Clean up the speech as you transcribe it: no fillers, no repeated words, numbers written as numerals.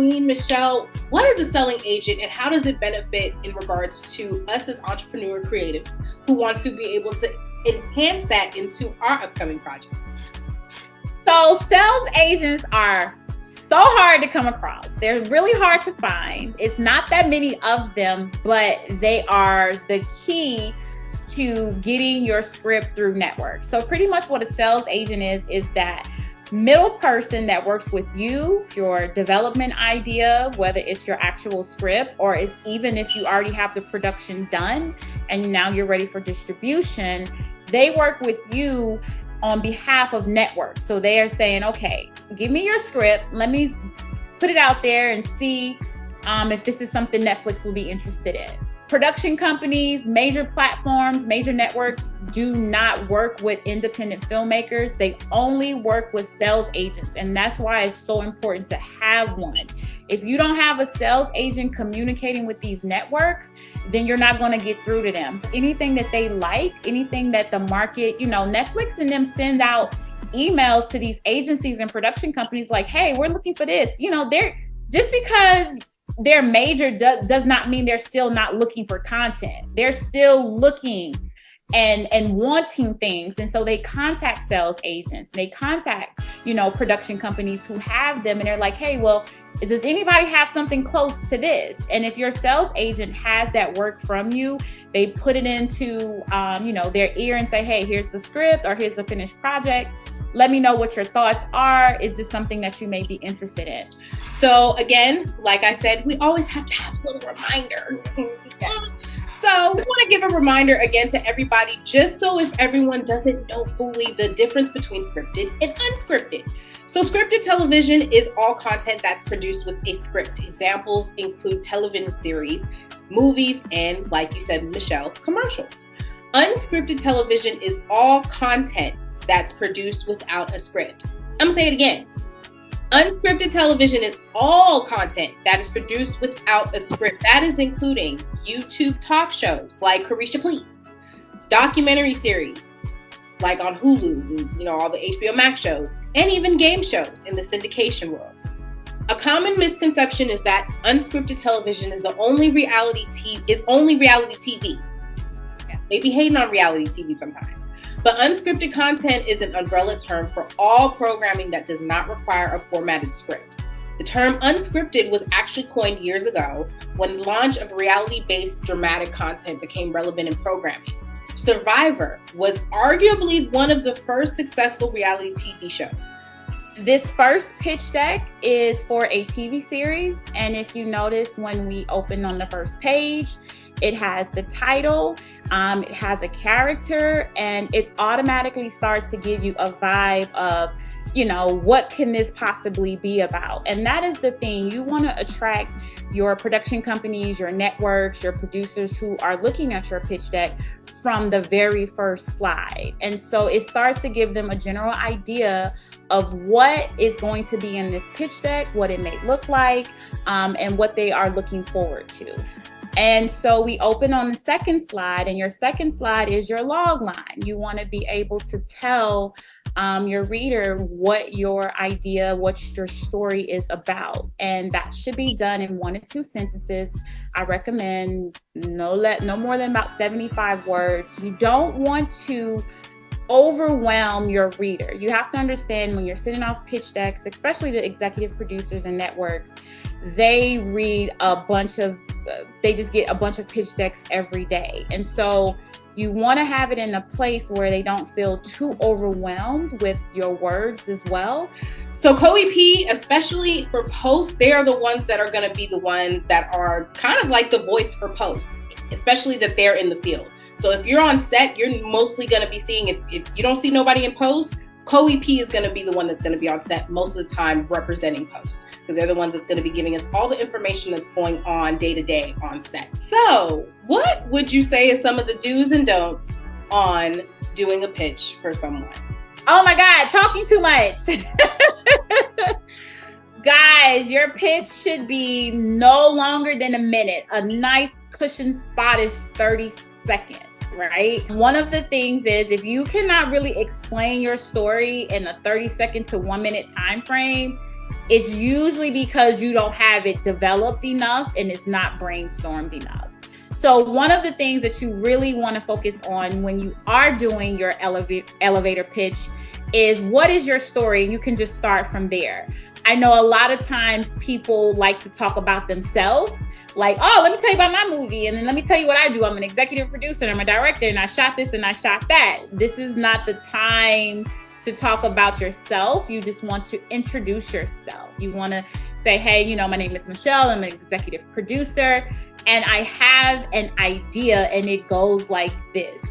Queen Michelle, what is a selling agent and how does it benefit in regards to us as entrepreneur creatives who want to be able to enhance that into our upcoming projects? So sales agents are so hard to come across. They're really hard to find. It's not that many of them, but they are the key to getting your script through networks. So pretty much what a sales agent is that middle person that works with you, your development idea, whether it's your actual script or is even if you already have the production done and now you're ready for distribution, they work with you on behalf of networks. So they are saying, okay, give me your script. Let me put it out there and see if this is something Netflix will be interested in. Production companies, major platforms, major networks do not work with independent filmmakers. They only work with sales agents. And that's why it's so important to have one. If you don't have a sales agent communicating with these networks, then you're not going to get through to them. Anything that they like, anything that the market, Netflix and them send out emails to these agencies and production companies like, hey, we're looking for this. They're just because they're major does not mean they're still not looking for content. They're still looking and wanting things. And so they contact sales agents, they contact, production companies who have them. And they're like, hey, well, does anybody have something close to this? And if your sales agent has that work from you, they put it into, their ear and say, hey, here's the script or here's the finished project. Let me know what your thoughts are. Is this something that you may be interested in? So again, like I said, we always have to have a little reminder. So I just want to give a reminder again to everybody, just so if everyone doesn't know fully the difference between scripted and unscripted. So scripted television is all content that's produced with a script. Examples include television series, movies, and like you said, Michelle, commercials. Unscripted television is all content that's produced without a script. I'm gonna say it again. Unscripted television is all content that is produced without a script. That is including YouTube talk shows like Carisha Please, documentary series like on Hulu, all the HBO Max shows, and even game shows in the syndication world. A common misconception is that unscripted television is only reality TV. Maybe hating on reality TV sometimes. But unscripted content is an umbrella term for all programming that does not require a formatted script. The term unscripted was actually coined years ago when the launch of reality-based dramatic content became relevant in programming. Survivor was arguably one of the first successful reality TV shows. This first pitch deck is for a TV series, and if you notice when we open on the first page, it has the title, it has a character, and it automatically starts to give you a vibe of, what can this possibly be about? And that is the thing. You want to attract your production companies, your networks, your producers who are looking at your pitch deck from the very first slide. And so it starts to give them a general idea of what is going to be in this pitch deck, what it may look like, and what they are looking forward to. And so we open on the second slide, and your second slide is your log line. You want to be able to tell your reader what your idea, what your story is about. And that should be done in 1 to 2 sentences. I recommend no more than about 75 words. You don't want to overwhelm your reader. You have to understand when you're sending off pitch decks, especially the executive producers and networks, they read they just get a bunch of pitch decks every day. And so you want to have it in a place where they don't feel too overwhelmed with your words as well. So co-EP, especially for posts, they are the ones that are going to be the ones that are kind of like the voice for posts, especially that they're in the field. So if you're on set, you're mostly going to be seeing, if you don't see nobody in post, co-EP is going to be the one that's going to be on set most of the time representing posts, because they're the ones that's going to be giving us all the information that's going on day to day on set. So what would you say is some of the do's and don'ts on doing a pitch for someone? Oh my God, talking too much. Guys, your pitch should be no longer than a minute. A nice cushion spot is 30 seconds. Right? One of the things is if you cannot really explain your story in a 30-second to 1 minute time frame, it's usually because you don't have it developed enough and it's not brainstormed enough. So one of the things that you really want to focus on when you are doing your elevator pitch is, what is your story? You can just start from there. I know a lot of times people like to talk about themselves, like, oh, let me tell you about my movie, and then let me tell you what I do. I'm an executive producer, and I'm a director, and I shot this and I shot that. This is not the time to talk about yourself. You just want to introduce yourself. You want to say, hey, you know, my name is Michelle. I'm an executive producer, and I have an idea, and it goes like this.